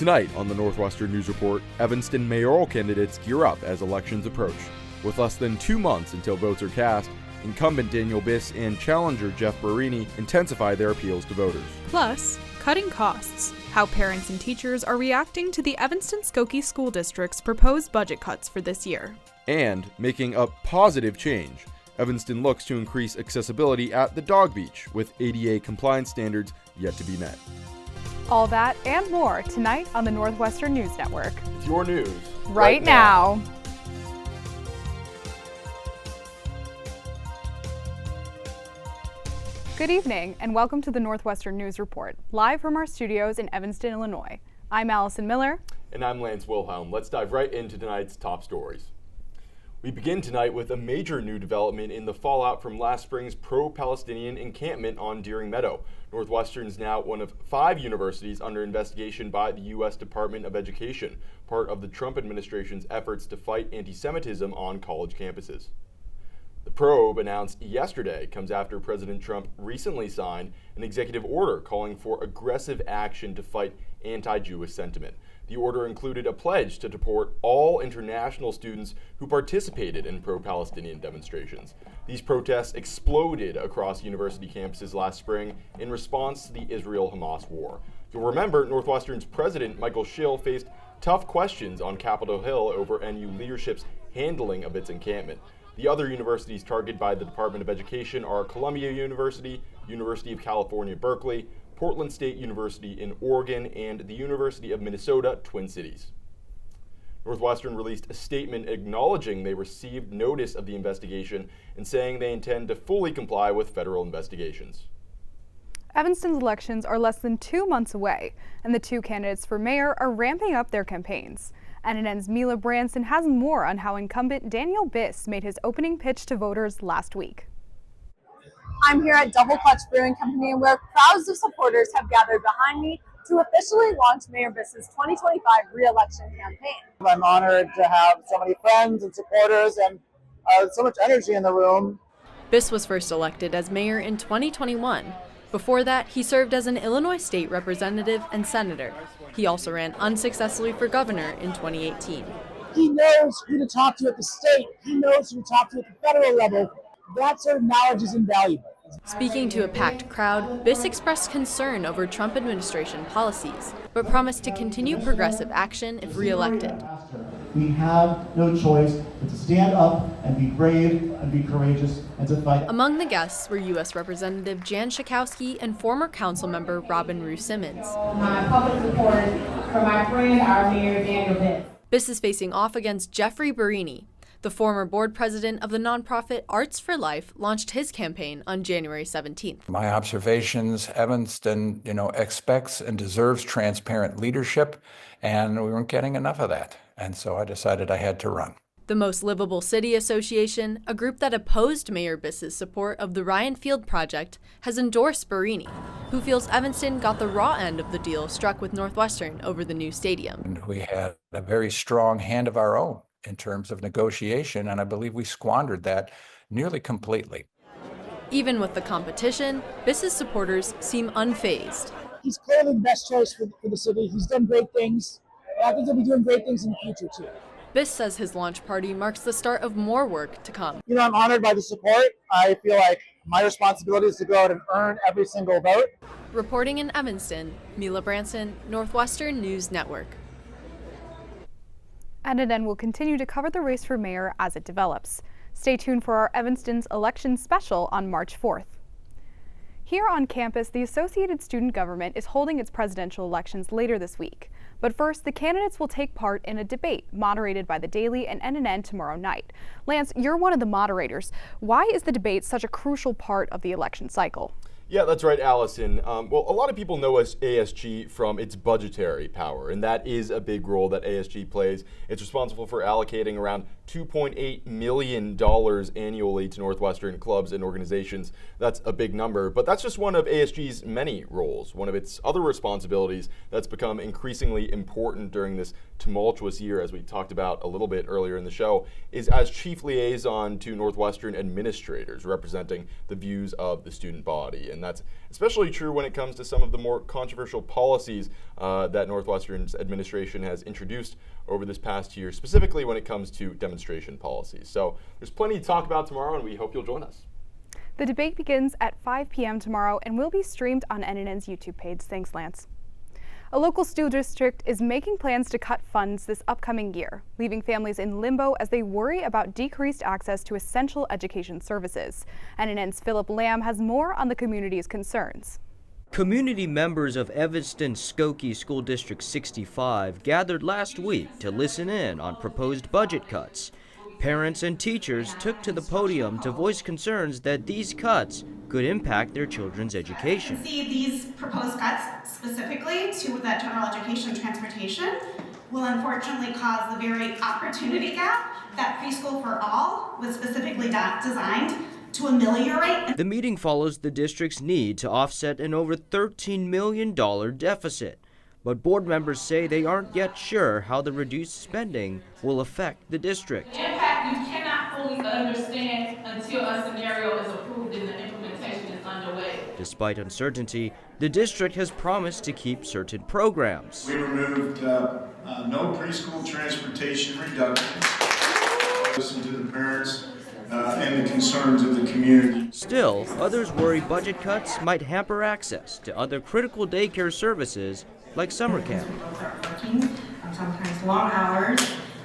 Tonight on the Northwestern News Report, Evanston mayoral candidates gear up as elections approach. With less than 2 months until votes are cast, incumbent Daniel Biss and challenger Jeff Barini intensify their appeals to voters. Plus, cutting costs, how parents and teachers are reacting to the Evanston-Skokie School District's proposed budget cuts for this year. And making a positive change. Evanston looks to increase accessibility at the dog beach, with ADA compliance standards yet to be met. All that and more tonight on the Northwestern News Network. It's your news right now. Good evening and welcome to the Northwestern News Report, live from our studios in Evanston, Illinois. I'm Allison Miller. And I'm Lance Wilhelm. Let's dive right into tonight's top stories. We begin tonight with a major new development in the fallout from last spring's pro-Palestinian encampment on Deering Meadow. Northwestern is now one of 5 universities under investigation by the U.S. Department of Education, part of the Trump administration's efforts to fight anti-Semitism on college campuses. The probe, announced yesterday, comes after President Trump recently signed an executive order calling for aggressive action to fight anti-Jewish sentiment. The order included a pledge to deport all international students who participated in pro-Palestinian demonstrations. These protests exploded across university campuses last spring in response to the Israel-Hamas war. You'll remember Northwestern's president, Michael Schill, faced tough questions on Capitol Hill over NU leadership's handling of its encampment. The other universities targeted by the Department of Education are Columbia University, University of California, Berkeley, Portland State University in Oregon, and the University of Minnesota, Twin Cities. Northwestern released a statement acknowledging they received notice of the investigation and saying they intend to fully comply with federal investigations. Evanston's elections are less than 2 months away, and the 2 candidates for mayor are ramping up their campaigns. NNN's Mila Branson has more on how incumbent Daniel Biss made his opening pitch to voters last week. I'm here at Double Clutch Brewing Company, where crowds of supporters have gathered behind me to officially launch Mayor Biss's 2025 re-election campaign. I'm honored to have so many friends and supporters and so much energy in the room. Biss was first elected as mayor in 2021. Before that, he served as an Illinois state representative and senator. He also ran unsuccessfully for governor in 2018. He knows who to talk to at the state. He knows who to talk to at the federal level. That sort of knowledge is invaluable. Speaking to a packed crowd, Biss expressed concern over Trump administration policies, but promised to continue progressive action if reelected. We have no choice but to stand up and be brave and be courageous and to fight. Among the guests were U.S. Representative Jan Schakowsky and former Councilmember Robin Rue Simmons. My public support for my friend, our Mayor Daniel Biss. Biss is facing off against Jeffrey Barini. The former board president of the nonprofit Arts for Life launched his campaign on January 17th. My observations, Evanston, expects and deserves transparent leadership, and we weren't getting enough of that. And so I decided I had to run. The Most Livable City Association, a group that opposed Mayor Biss's support of the Ryan Field project, has endorsed Barini, who feels Evanston got the raw end of the deal struck with Northwestern over the new stadium. And we had a very strong hand of our own in terms of negotiation, and I believe we squandered that nearly completely. Even with the competition, Biss's supporters seem unfazed. He's clearly the best choice for the city. He's done great things, and I think he'll be doing great things in the future, too. Biss says his launch party marks the start of more work to come. I'm honored by the support. I feel like my responsibility is to go out and earn every single vote. Reporting in Evanston, Mila Branson, Northwestern News Network. NNN will continue to cover the race for mayor as it develops. Stay tuned for our Evanston's election special on March 4th. Here on campus, the Associated Student Government is holding its presidential elections later this week. But first, the candidates will take part in a debate moderated by the Daily and NNN tomorrow night. Lance, you're one of the moderators. Why is the debate such a crucial part of the election cycle? Yeah, that's right, Allison. Well, a lot of people know ASG from its budgetary power, and that is a big role that ASG plays. It's responsible for allocating around $2.8 million annually to Northwestern clubs and organizations. That's a big number, but that's just one of ASG's many roles. One of its other responsibilities that's become increasingly important during this tumultuous year, as we talked about a little bit earlier in the show, is as chief liaison to Northwestern administrators, representing the views of the student body. And That's especially true when it comes to some of the more controversial policies that Northwestern's administration has introduced over this past year, specifically when it comes to demonstration policies. So there's plenty to talk about tomorrow, and we hope you'll join us. The debate begins at 5 p.m. tomorrow and will be streamed on NNN's YouTube page. Thanks, Lance. A local school district is making plans to cut funds this upcoming year, leaving families in limbo as they worry about decreased access to essential education services. NNN's Philip Lamb has more on the community's concerns. Community members of Evanston Skokie School District 65 gathered last week to listen in on proposed budget cuts. Parents and teachers took to the podium to voice concerns that these cuts could impact their children's education. See, these proposed cuts specifically to that general education transportation will unfortunately cause the very opportunity gap that Preschool for All was specifically designed to ameliorate. The meeting follows the district's need to offset an over $13 million deficit. But board members say they aren't yet sure how the reduced spending will affect the district. The impact you cannot fully understand until a scenario is approved and the implementation is underway. Despite uncertainty, the district has promised to keep certain programs. We removed no preschool transportation reductions. Listen to the parents and the concerns of the community. Still, others worry budget cuts might hamper access to other critical daycare services like summer camp. Working sometimes long hours,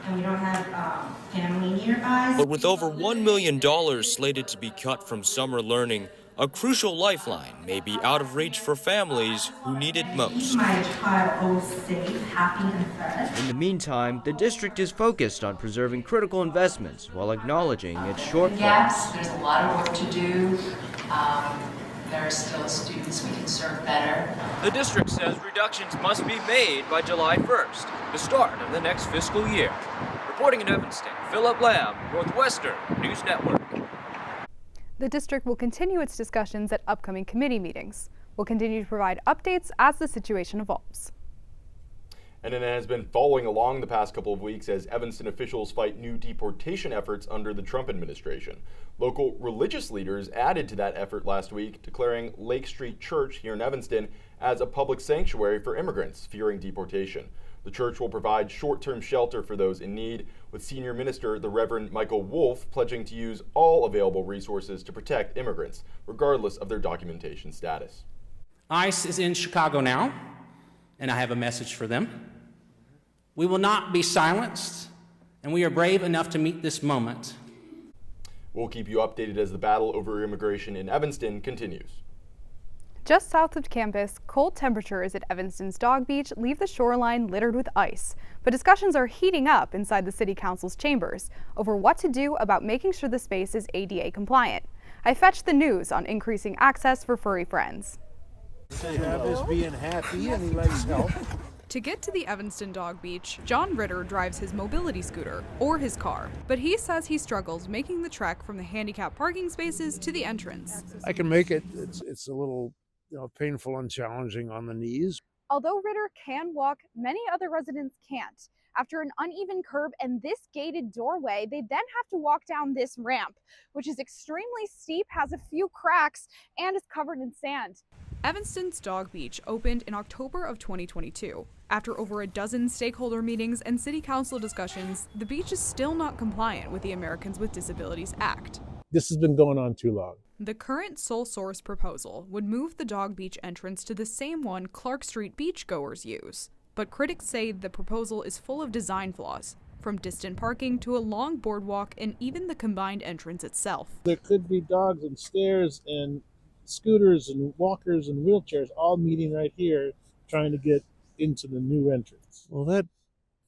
and we don't have family nearby. But with over $1 million slated to be cut from summer learning, a crucial lifeline may be out of reach for families who need it most. My child always safe, happy, and fed. In the meantime, the district is focused on preserving critical investments while acknowledging its shortfalls. Yes, there's a lot of work to do. There are still students we can serve better. The district says reductions must be made by July 1st, the start of the next fiscal year. Reporting in Evanston, Philip Lamb, Northwestern News Network. The district will continue its discussions at upcoming committee meetings. We'll continue to provide updates as the situation evolves. And it has been following along the past couple of weeks as Evanston officials fight new deportation efforts under the Trump administration. Local religious leaders added to that effort last week, declaring Lake Street Church here in Evanston as a public sanctuary for immigrants fearing deportation. The church will provide short-term shelter for those in need, with senior minister the Reverend Michael Wolf pledging to use all available resources to protect immigrants, regardless of their documentation status. ICE is in Chicago now, and I have a message for them. We will not be silenced, and we are brave enough to meet this moment. We'll keep you updated as the battle over immigration in Evanston continues. Just south of campus, cold temperatures at Evanston's Dog Beach leave the shoreline littered with ice. But discussions are heating up inside the City Council's chambers over what to do about making sure the space is ADA compliant. I fetched the news on increasing access for furry friends. Travis being happy and he likes help. To get to the Evanston Dog Beach, John Ritter drives his mobility scooter, or his car, but he says he struggles making the trek from the handicap parking spaces to the entrance. I can make it. It's a little painful and challenging on the knees. Although Ritter can walk, many other residents can't. After an uneven curb and this gated doorway, they then have to walk down this ramp, which is extremely steep, has a few cracks, and is covered in sand. Evanston's Dog Beach opened in October of 2022. After over a dozen stakeholder meetings and city council discussions, the beach is still not compliant with the Americans with Disabilities Act. This has been going on too long. The current sole source proposal would move the Dog Beach entrance to the same one Clark Street beachgoers use. But critics say the proposal is full of design flaws, from distant parking to a long boardwalk and even the combined entrance itself. There could be dogs and stairs and scooters and walkers and wheelchairs all meeting right here trying to get into the new entrance. Well, that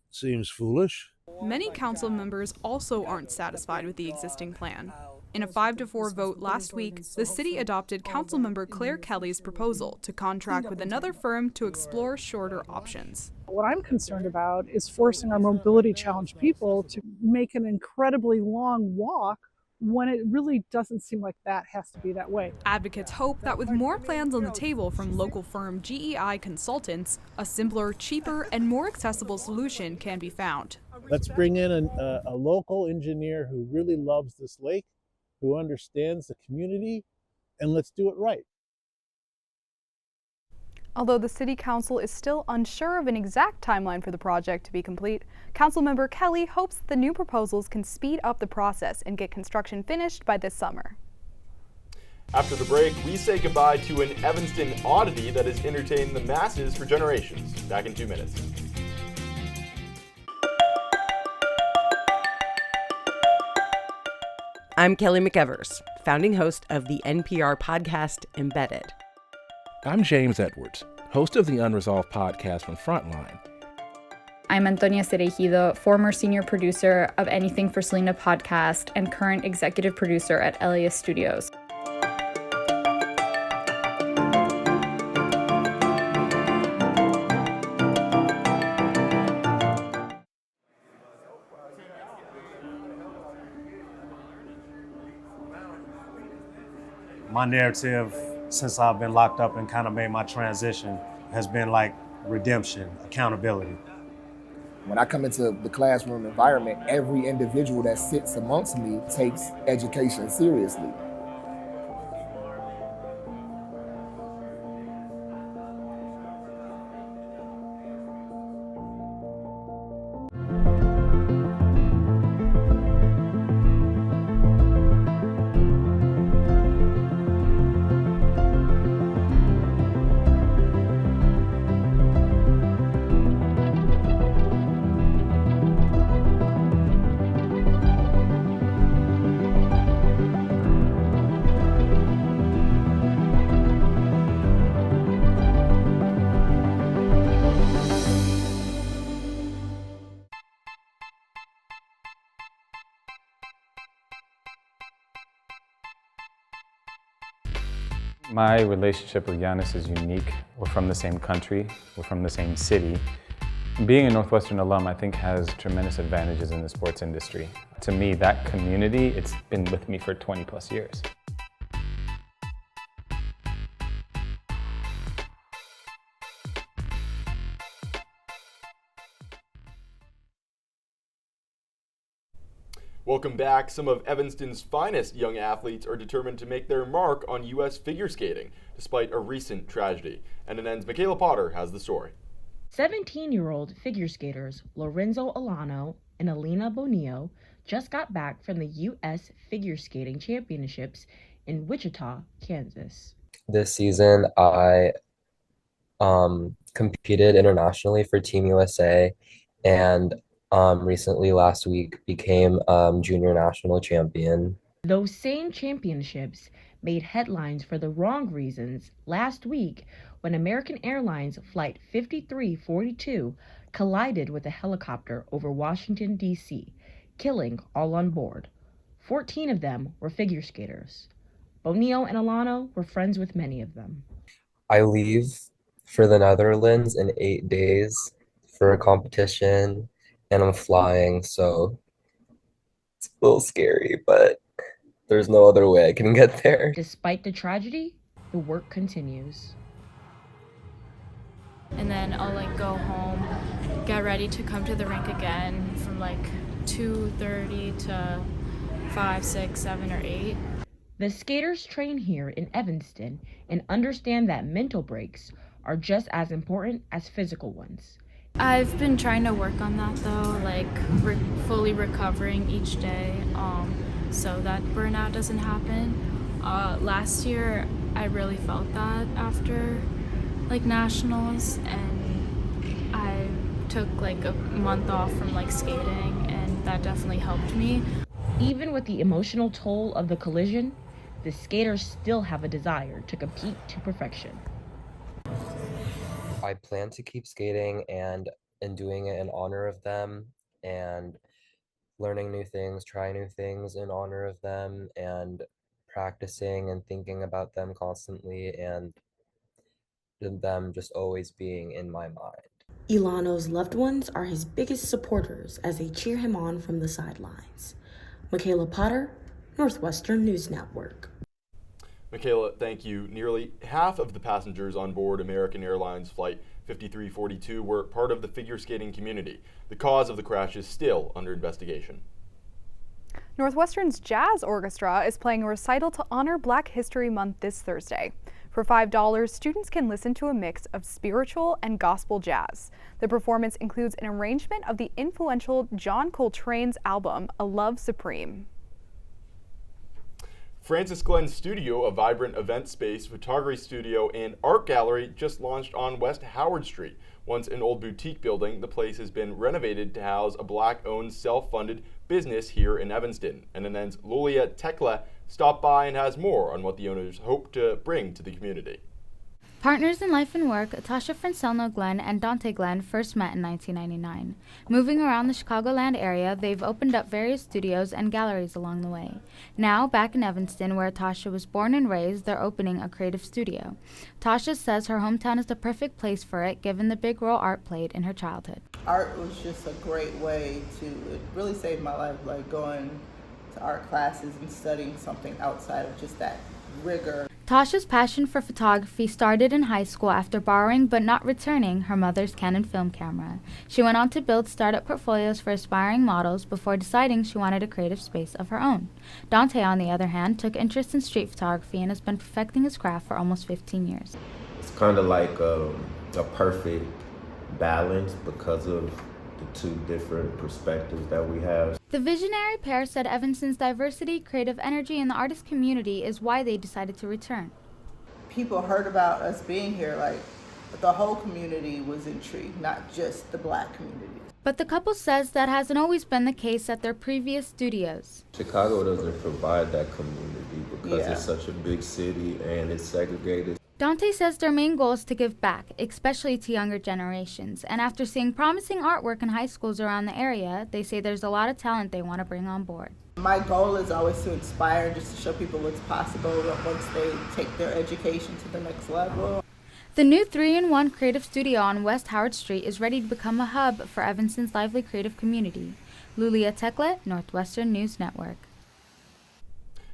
seems foolish. Many council members also aren't satisfied with the existing plan. In a 5-4 vote last week, the city adopted Councilmember Claire Kelly's proposal to contract with another firm to explore shorter options. What I'm concerned about is forcing our mobility challenged people to make an incredibly long walk when it really doesn't seem like that has to be that way. Advocates hope that with more plans on the table from local firm GEI Consultants, a simpler, cheaper, and more accessible solution can be found. Let's bring in a local engineer who really loves this lake, who understands the community, and let's do it right. Although the City Council is still unsure of an exact timeline for the project to be complete, Councilmember Kelly hopes the new proposals can speed up the process and get construction finished by this summer. After the break, we say goodbye to an Evanston oddity that has entertained the masses for generations. Back in 2 minutes. I'm Kelly McEvers, founding host of the NPR podcast Embedded. I'm James Edwards, host of the Unresolved podcast from Frontline. I'm Ananya Cereijido, former senior producer of Anything for Selena podcast and current executive producer at Elias Studios. My narrative, since I've been locked up and kind of made my transition, has been like redemption, accountability. When I come into the classroom environment, every individual that sits amongst me takes education seriously. My relationship with Giannis is unique. We're from the same country, we're from the same city. Being a Northwestern alum, I think, has tremendous advantages in the sports industry. To me, that community, it's been with me for 20 plus years. Welcome back. Some of Evanston's finest young athletes are determined to make their mark on U.S. figure skating, despite a recent tragedy. NNN's Michaela Potter has the story. 17-year-old figure skaters Lorenzo Alano and Alina Bonillo just got back from the U.S. Figure Skating Championships in Wichita, Kansas. This season, I competed internationally for Team USA, and recently, last week, became junior national champion. Those same championships made headlines for the wrong reasons last week when American Airlines Flight 5342 collided with a helicopter over Washington, D.C., killing all on board. 14 of them were figure skaters. Bonillo and Alano were friends with many of them. I leave for the Netherlands in 8 days for a competition, and I'm flying, so it's a little scary, but there's no other way I can get there. Despite the tragedy, the work continues. And then I'll go home, get ready to come to the rink again from 2:30 to 5, 6, 7, or 8. The skaters train here in Evanston and understand that mental breaks are just as important as physical ones. I've been trying to work on that though, fully recovering each day, so that burnout doesn't happen. Last year, I really felt that after nationals, and I took a month off from skating, and that definitely helped me. Even with the emotional toll of the collision, the skaters still have a desire to compete to perfection. I plan to keep skating and doing it in honor of them, and learning new things, trying new things in honor of them, and practicing and thinking about them constantly, and them just always being in my mind. Ilano's loved ones are his biggest supporters as they cheer him on from the sidelines. Michaela Potter, Northwestern News Network. Michaela, thank you. Nearly half of the passengers on board American Airlines Flight 5342 were part of the figure skating community. The cause of the crash is still under investigation. Northwestern's Jazz Orchestra is playing a recital to honor Black History Month this Thursday. For $5, students can listen to a mix of spiritual and gospel jazz. The performance includes an arrangement of the influential John Coltrane's album, A Love Supreme. Francis Glenn Studio, a vibrant event space, photography studio, and art gallery just launched on West Howard Street. Once an old boutique building, the place has been renovated to house a Black-owned, self-funded business here in Evanston. NNN's Lulia Tekla stopped by and has more on what the owners hope to bring to the community. Partners in life and work, Tasha Francelno Glenn and Dante Glenn first met in 1999. Moving around the Chicagoland area, they've opened up various studios and galleries along the way. Now, back in Evanston, where Tasha was born and raised, they're opening a creative studio. Tasha says her hometown is the perfect place for it, given the big role art played in her childhood. Art was just a great way to, it really saved my life, like going to art classes and studying something outside of just that rigor. Tasha's passion for photography started in high school after borrowing but not returning her mother's Canon film camera. She went on to build startup portfolios for aspiring models before deciding she wanted a creative space of her own. Dante, on the other hand, took interest in street photography and has been perfecting his craft for almost 15 years. It's kind of like a perfect balance because of the two different perspectives that we have. The visionary pair said Evanston's diversity, creative energy, and the artist community is why they decided to return. People heard about us being here, like the whole community was intrigued, not just the Black community. But the couple says that hasn't always been the case at their previous studios. Chicago doesn't provide that community because it's such a big city and it's segregated. Dante says their main goal is to give back, especially to younger generations. And after seeing promising artwork in high schools around the area, they say there's a lot of talent they want to bring on board. My goal is always to inspire, just to show people what's possible once they take their education to the next level. The new 3-in-1 creative studio on West Howard Street is ready to become a hub for Evanston's lively creative community. Lulia Tekla, Northwestern News Network.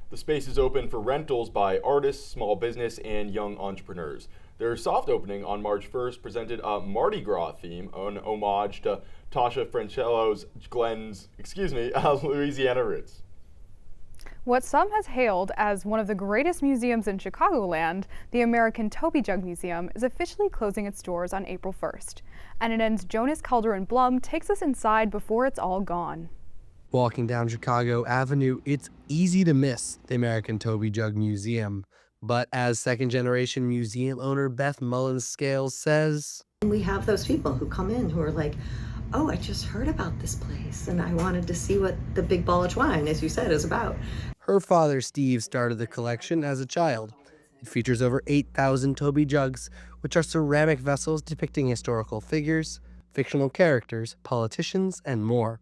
The space is open for rentals by artists, small business, and young entrepreneurs. Their soft opening on March 1st presented a Mardi Gras theme, an homage to Tasha Glenn's Louisiana roots. What some has hailed as one of the greatest museums in Chicagoland, the American Toby Jug Museum is officially closing its doors on April 1st. NNN's Jonas Calderon-Blum takes us inside before it's all gone. Walking down Chicago Avenue, it's easy to miss the American Toby Jug Museum. But as second-generation museum owner Beth Mullins-Scales says, we have those people who come in who are like, oh, I just heard about this place and I wanted to see what the Big Ball of Twine, as you said, is about. Her father, Steve, started the collection as a child. It features over 8,000 Toby jugs, which are ceramic vessels depicting historical figures, fictional characters, politicians, and more.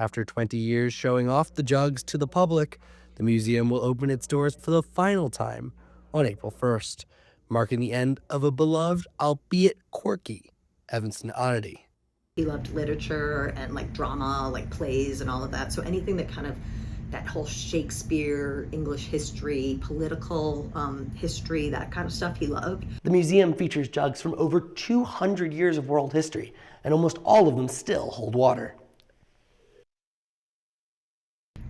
After 20 years showing off the jugs to the public, the museum will open its doors for the final time on April 1st, marking the end of a beloved, albeit quirky, Evanston oddity. He loved literature and like drama, like plays and all of that. So anything that kind of, that whole Shakespeare, English history, political history, that kind of stuff he loved. The museum features jugs from over 200 years of world history, and almost all of them still hold water.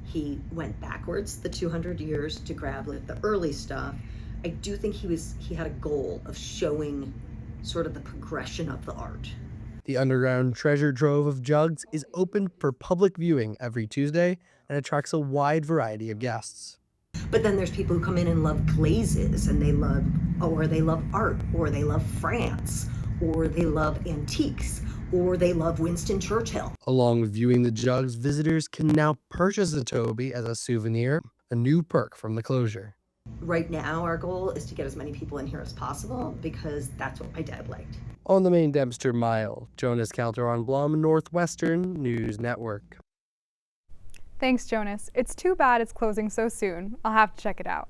He went backwards the 200 years to grab like the early stuff. I do think he had a goal of showing sort of the progression of the art. The underground treasure trove of jugs is open for public viewing every Tuesday and attracts a wide variety of guests. But then there's people who come in and love glazes, and they love art, or they love France, or they love antiques, or they love Winston Churchill. Along with viewing the jugs, visitors can now purchase a Toby as a souvenir, a new perk from the closure. Right now, our goal is to get as many people in here as possible because that's what my dad liked. On the main Dempster Mile, Jonas Calderon-Blum, Northwestern News Network. Thanks, Jonas. It's too bad it's closing so soon. I'll have to check it out.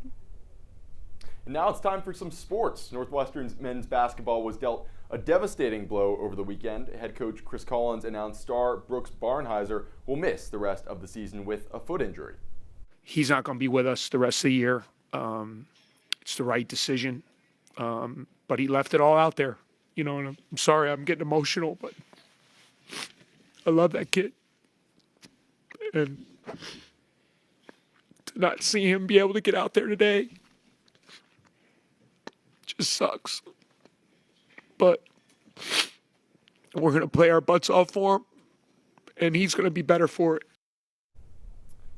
And now it's time for some sports. Northwestern's men's basketball was dealt a devastating blow over the weekend. Head coach Chris Collins announced star Brooks Barnheiser will miss the rest of the season with a foot injury. He's not going to be with us the rest of the year. It's the right decision, but he left it all out there. You know, and I'm sorry I'm getting emotional, but I love that kid. And to not see him be able to get out there today, just sucks. But we're going to play our butts off for him, and he's going to be better for it.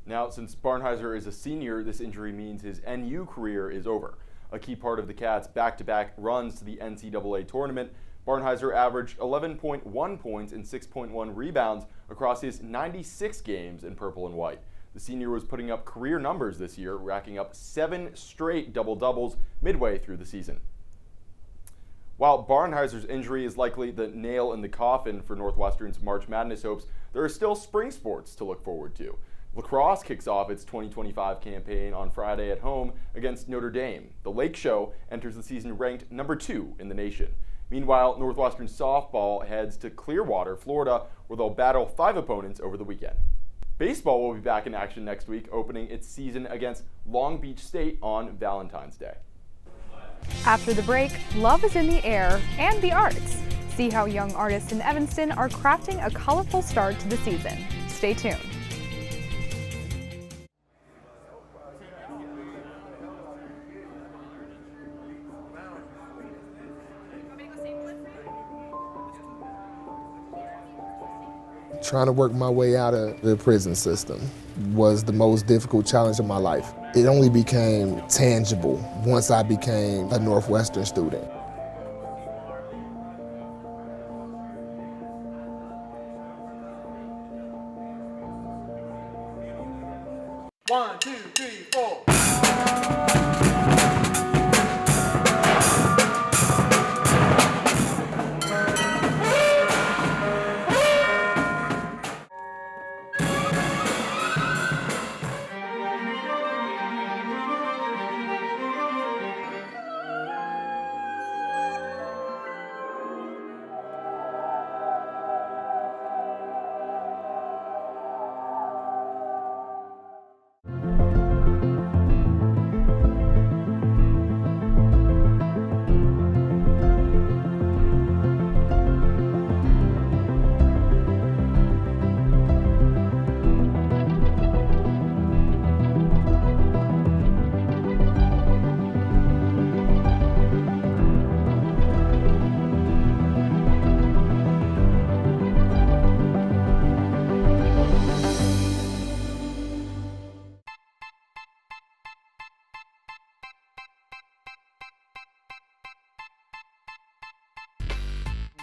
Now, since Barnheiser is a senior, this injury means his NU career is over. A key part of the Cats' back-to-back runs to the NCAA tournament, Barnheiser averaged 11.1 points and 6.1 rebounds across his 96 games in purple and white. The senior was putting up career numbers this year, racking up 7 straight double-doubles midway through the season. While Barnheiser's injury is likely the nail in the coffin for Northwestern's March Madness hopes, there are still spring sports to look forward to. Lacrosse kicks off its 2025 campaign on Friday at home against Notre Dame. The Lake Show enters the season ranked number 2 in the nation. Meanwhile, Northwestern softball heads to Clearwater, Florida, where they'll battle 5 opponents over the weekend. Baseball will be back in action next week, opening its season against Long Beach State on Valentine's Day. After the break, love is in the air and the arts. See how young artists in Evanston are crafting a colorful start to the season. Stay tuned. Trying to work my way out of the prison system was the most difficult challenge of my life. It only became tangible once I became a Northwestern student. One, two, three, four.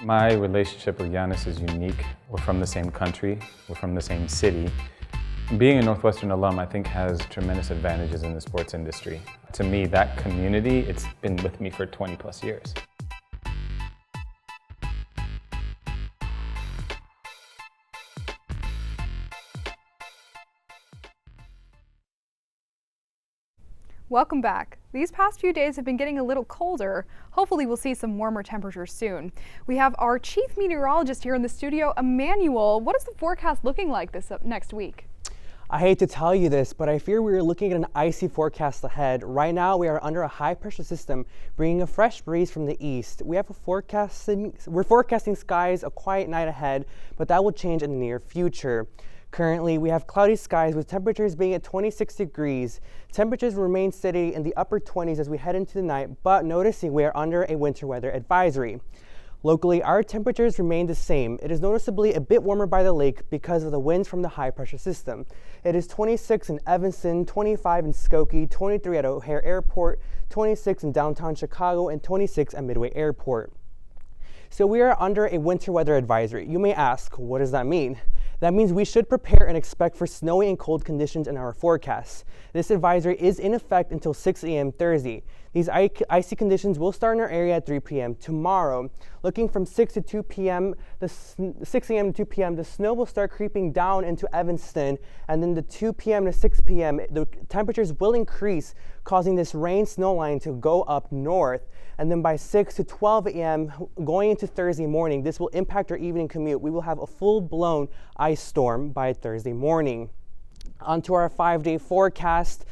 My relationship with Giannis is unique. We're from the same country, we're from the same city. Being a Northwestern alum, I think, has tremendous advantages in the sports industry. To me, that community, it's been with me for 20 plus years. Welcome back. These past few days have been getting a little colder. Hopefully we'll see some warmer temperatures soon. We have our chief meteorologist here in the studio, Emmanuel. What is the forecast looking like this next week? I hate to tell you this, but I fear we are looking at an icy forecast ahead. Right now we are under a high pressure system bringing a fresh breeze from the east. We're forecasting skies a quiet night ahead, but that will change in the near future. Currently, we have cloudy skies with temperatures being at 26 degrees. Temperatures remain steady in the upper 20s as we head into the night, but noticing we are under a winter weather advisory. Locally, our temperatures remain the same. It is noticeably a bit warmer by the lake because of the winds from the high pressure system. It is 26 in Evanston, 25 in Skokie, 23 at O'Hare Airport, 26 in downtown Chicago, and 26 at Midway Airport. So we are under a winter weather advisory. You may ask, what does that mean? That means we should prepare and expect for snowy and cold conditions in our forecasts. This advisory is in effect until 6 a.m. Thursday. These icy conditions will start in our area at 3 p.m. tomorrow. Looking from 6 to 2 p.m., 6 a.m. to 2 p.m., the snow will start creeping down into Evanston, and then the 2 p.m. to 6 p.m., the temperatures will increase, causing this rain-snow line to go up north. And then by 6 to 12 a.m., going into Thursday morning, this will impact our evening commute. We will have a full-blown ice storm by Thursday morning. Onto our 5-day forecast.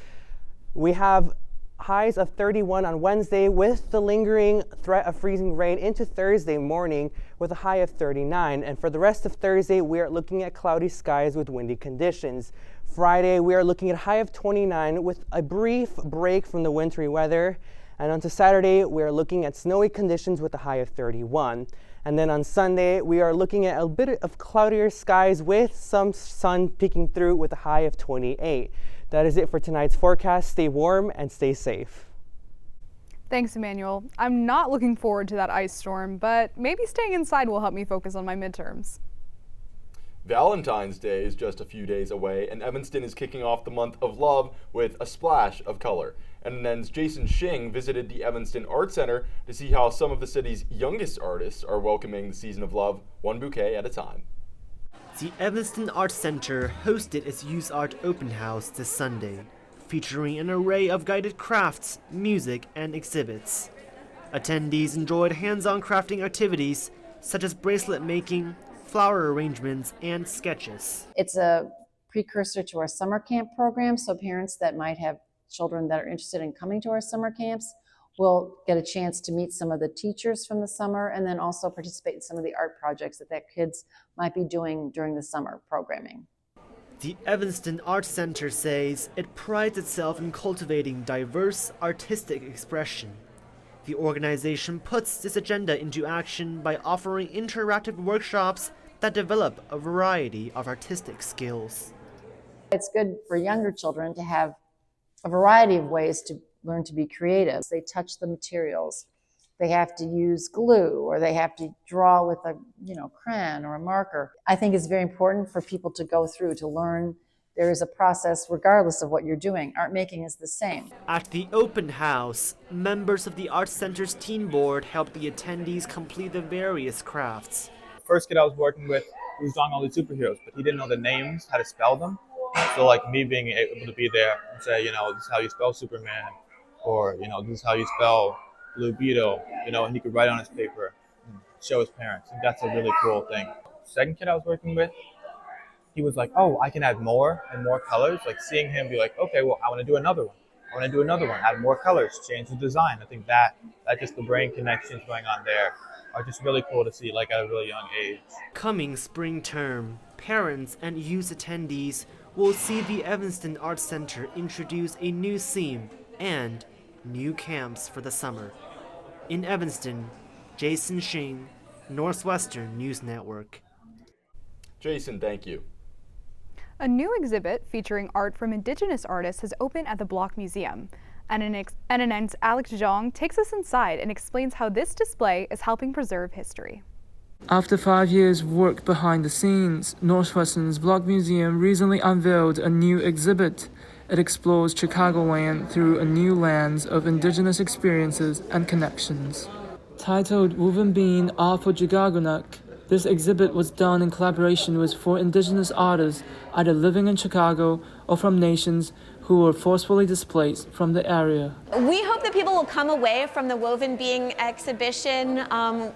We have highs of 31 on Wednesday with the lingering threat of freezing rain into Thursday morning with a high of 39. And for the rest of Thursday, we are looking at cloudy skies with windy conditions. Friday, we are looking at a high of 29 with a brief break from the wintry weather. And on to Saturday, we are looking at snowy conditions with a high of 31. And then on Sunday, we are looking at a bit of cloudier skies with some sun peeking through with a high of 28. That is it for tonight's forecast. Stay warm and stay safe. Thanks, Emmanuel. I'm not looking forward to that ice storm, but maybe staying inside will help me focus on my midterms. Valentine's Day is just a few days away, and Evanston is kicking off the month of love with a splash of color. And then's Jason Shing visited the Evanston Art Center to see how some of the city's youngest artists are welcoming the season of love, one bouquet at a time. The Evanston Art Center hosted its Youth Art Open House this Sunday, featuring an array of guided crafts, music, and exhibits. Attendees enjoyed hands-on crafting activities such as bracelet making, flower arrangements, and sketches. It's a precursor to our summer camp program, so parents that might have children that are interested in coming to our summer camps will get a chance to meet some of the teachers from the summer and then also participate in some of the art projects that kids might be doing during the summer programming. The Evanston Art Center says it prides itself in cultivating diverse artistic expression. The organization puts this agenda into action by offering interactive workshops that develop a variety of artistic skills. It's good for younger children to have a variety of ways to learn to be creative. They touch the materials. They have to use glue, or they have to draw with a crayon or a marker. I think it's very important for people to go through to learn. There is a process regardless of what you're doing. Art making is the same. At the open house, members of the Art Center's teen board helped the attendees complete the various crafts. First kid I was working with, he was drawing all these superheroes, but he didn't know the names, how to spell them. So like me being able to be there and say, this is how you spell Superman, or, this is how you spell Blue Beetle, and he could write on his paper and show his parents. And that's a really cool thing. Second kid I was working with, he was like, oh, I can add more and more colors. Like seeing him be like, okay, well, I want to do another one. I want to do another one, add more colors, change the design. I think that just the brain connections going on there are just really cool to see, like at a really young age. Coming spring term, parents and youth attendees will see the Evanston Art Center introduce a new theme and new camps for the summer. In Evanston, Jason Shing, Northwestern News Network. Jason, thank you. A new exhibit featuring art from Indigenous artists has opened at the Block Museum. NNN's Alex Zhang takes us inside and explains how this display is helping preserve history. After 5 years of work behind the scenes, Northwestern's Block Museum recently unveiled a new exhibit. It explores Chicagoland through a new lens of Indigenous experiences and connections. Titled Woven Bean Art for Chicagonak, this exhibit was done in collaboration with 4 Indigenous artists either living in Chicago or from nations who were forcefully displaced from the area. We hope that people will come away from the Woven Being exhibition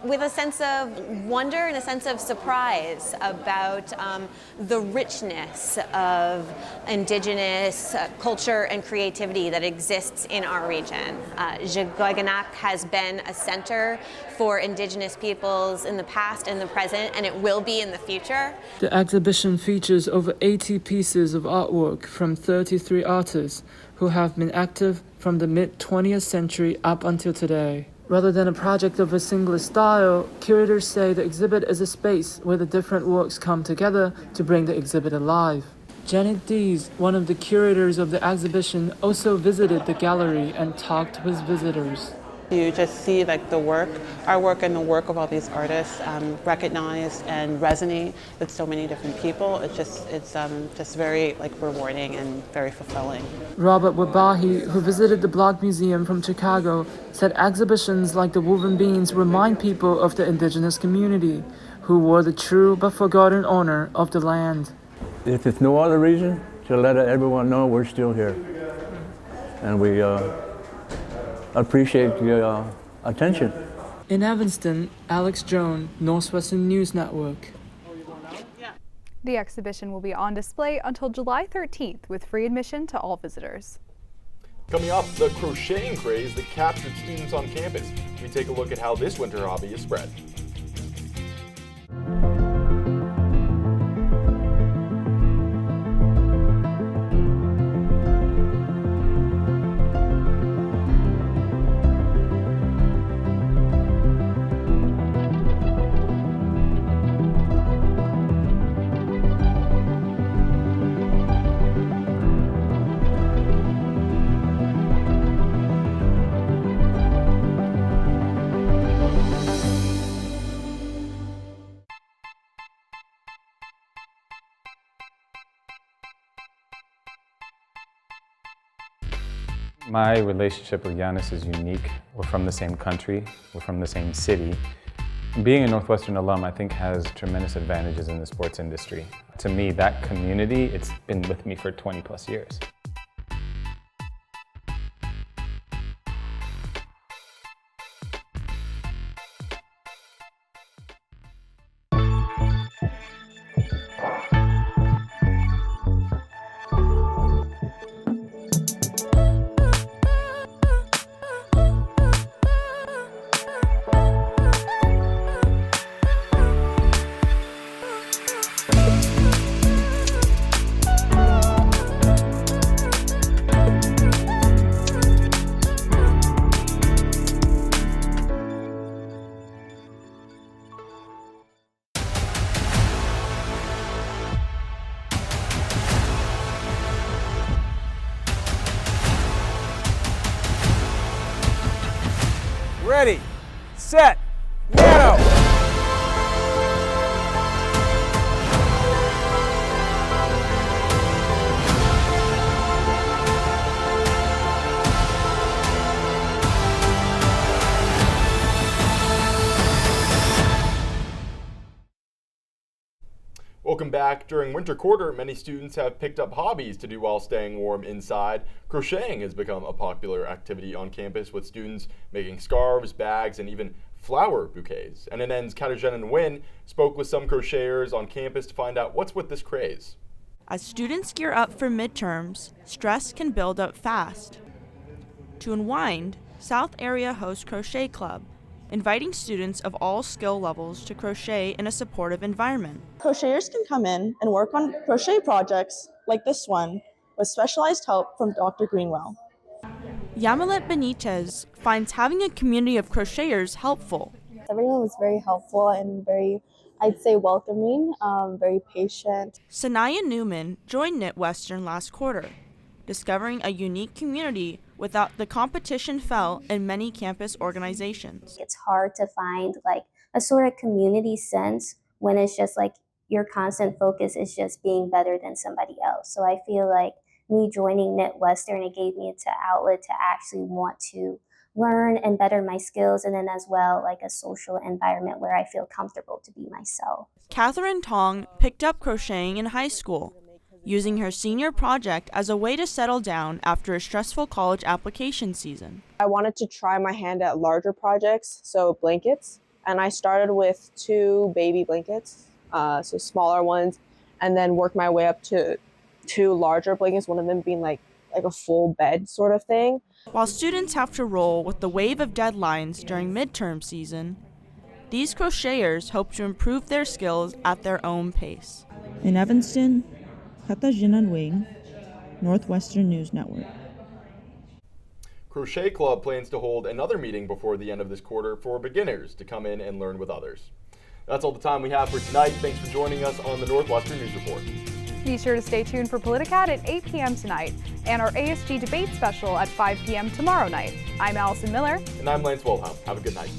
with a sense of wonder and a sense of surprise about the richness of Indigenous culture and creativity that exists in our region. Jigwaganak has been a center for Indigenous peoples in the past and the present, and it will be in the future. The exhibition features over 80 pieces of artwork from 33 artists who have been active from the mid-20th century up until today. Rather than a project of a single style, curators say the exhibit is a space where the different works come together to bring the exhibit alive. Janet Dees, one of the curators of the exhibition, also visited the gallery and talked with visitors. You just see the work, our work and the work of all these artists recognized and resonate with so many different people. It's just very rewarding and very fulfilling. Robert Wabahi, who visited the Block Museum from Chicago, said exhibitions like the Woven Beans remind people of the Indigenous community, who were the true but forgotten owner of the land. If it's no other reason, to let everyone know we're still here. And we appreciate your attention. In Evanston, Alex Jones, Northwestern News Network. The exhibition will be on display until July 13th with free admission to all visitors. Coming up, the crocheting craze that captured students on campus. We take a look at how this winter hobby is spread. My relationship with Giannis is unique. We're from the same country, we're from the same city. Being a Northwestern alum, I think, has tremendous advantages in the sports industry. To me, that community, it's been with me for 20 plus years. Ready, set, now! Welcome back. During winter quarter, many students have picked up hobbies to do while staying warm inside. Crocheting has become a popular activity on campus, with students making scarves, bags, and even flower bouquets. NNN's Katarzyna Nguyen spoke with some crocheters on campus to find out what's with this craze. As students gear up for midterms, stress can build up fast. To unwind, South Area hosts Crochet Club, inviting students of all skill levels to crochet in a supportive environment. Crocheters can come in and work on crochet projects like this one with specialized help from Dr. Greenwell. Yamilet Benitez finds having a community of crocheters helpful. Everyone was very helpful and very, I'd say, welcoming, very patient. Sanaya Newman joined Northwestern last quarter, discovering a unique community without the competition felt in many campus organizations. It's hard to find like a sort of community sense when it's just like your constant focus is just being better than somebody else. So I feel like me joining Northwestern, it gave me an outlet to actually want to learn and better my skills, and then as well like a social environment where I feel comfortable to be myself. Catherine Tong picked up crocheting in high school, using her senior project as a way to settle down after a stressful college application season. I wanted to try my hand at larger projects, so blankets, and I started with 2 baby blankets, so smaller ones, and then worked my way up to 2 larger blankets, one of them being like a full bed sort of thing. While students have to roll with the wave of deadlines during midterm season, these crocheters hope to improve their skills at their own pace. In Evanston, Katarzyna Nguyen, Northwestern News Network. Crochet Club plans to hold another meeting before the end of this quarter for beginners to come in and learn with others. That's all the time we have for tonight. Thanks for joining us on the Northwestern News Report. Be sure to stay tuned for Politicat at 8 p.m. tonight and our ASG debate special at 5 p.m. tomorrow night. I'm Allison Miller. And I'm Lance Wilhelm. Have a good night.